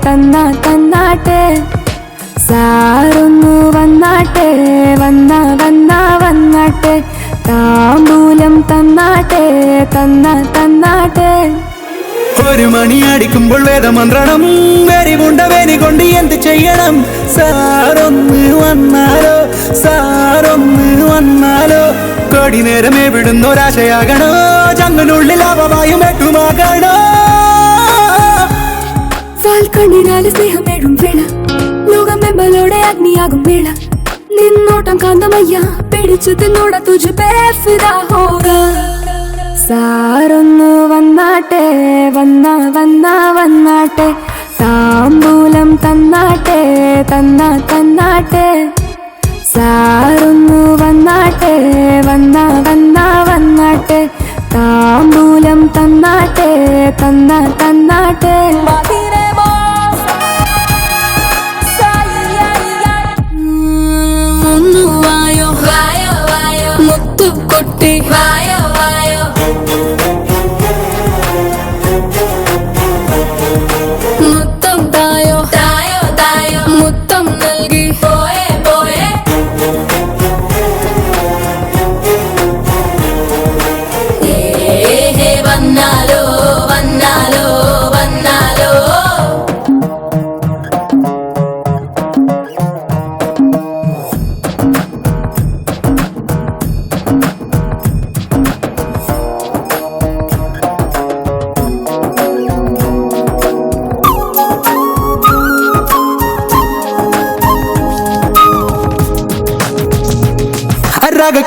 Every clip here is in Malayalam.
തന്നാ തന്നാട്ടെ സാറൊന്നു വന്നാട്ടെ വന്നാട്ടെ താമ്പൂലം തന്നാട്ടെ തന്നാട്ടെ ഒരു മണി അടിക്കുമ്പോൾ വേദമന്ത്രണം വെരിവുണ്ടവേനി കൊണ്ട് എന്ത് ചെയ്യണം സാറൊന്ന് വന്നാലോ കൊടി നേരമേ വിടുന്നൊരാശയാകണോ ചങ്ങനുള്ളിൽ അവവായും വെട്ടുമാകണോ വാൽക്കണ്ണിനാല് സ്നേഹമേടും വേള ലോകമെമ്പലോടെ അഗ്നിയാകും വേള നിന്നോട്ടം കാന്തമയ്യ പിടിച്ചു തിന്നോട തുജ് പേ ഫിദാ ഹോഗാ സാറൊന്നു വന്നാട്ടെ വന്നാട്ടെ താമ്പൂലം തന്നാട്ടെ തന്നാട്ടെ സാറൊന്നു വന്നാട്ടെ വന്നാട്ടെ താമ്പൂലം തന്നാട്ടെ തന്നാട്ടെ ഒന്നുവായോ മുത്തുകൊട്ടി മുത്തം തായോ മുത്തം നൽകി വന്നാലോ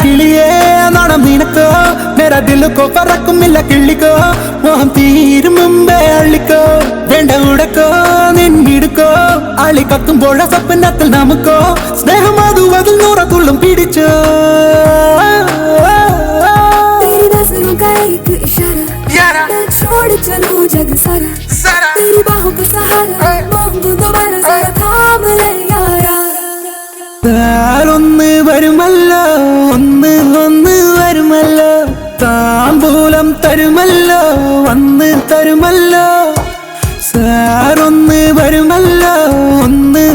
കിളിയേ നാണം നിനക്കോ മേരാ ദിലുക്കോ പറക്കുമില്ല കിള്ളിക്കോ മോഹം തീരും മുമ്പേ അള്ളിക്കോ വേണ്ട ഉടക്കോ നിന്നിടുക്കോ അളി കത്തുമ്പോൾ സ്വപ്നത്തിൽ നമുക്കോ സ്നേഹം അതിൽ നൂറത്തുള്ളും പിടിച്ചോ छोड़ चलो जग सारा तेरी बाहों का सहारा मांगू दोबारा जरा थाम ले यारा സാറൊന്ന് വരുമല്ലോ ഒന്ന് വരുമല്ലോ താമ്പൂലം തരുമല്ലോ വന്ന് തരുമല്ലോ സാറൊന്ന് വരുമല്ലോ ഒന്ന്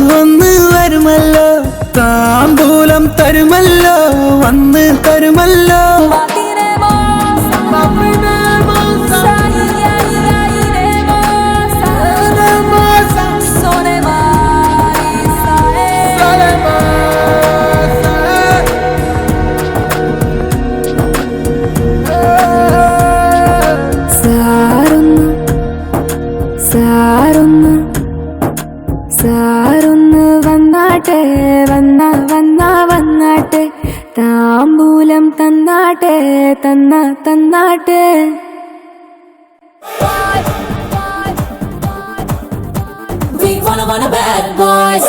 വരുമല്ലോ താമ്പൂലം തരുമല്ലോ വന്ന് തരുമല്ലോ സാറൊന്ന് വന്നാട്ടെ വന്നാട്ടെ താമ്പൂലം തന്നാട്ടെ തന്നാട്ടെ We wanna bad boys.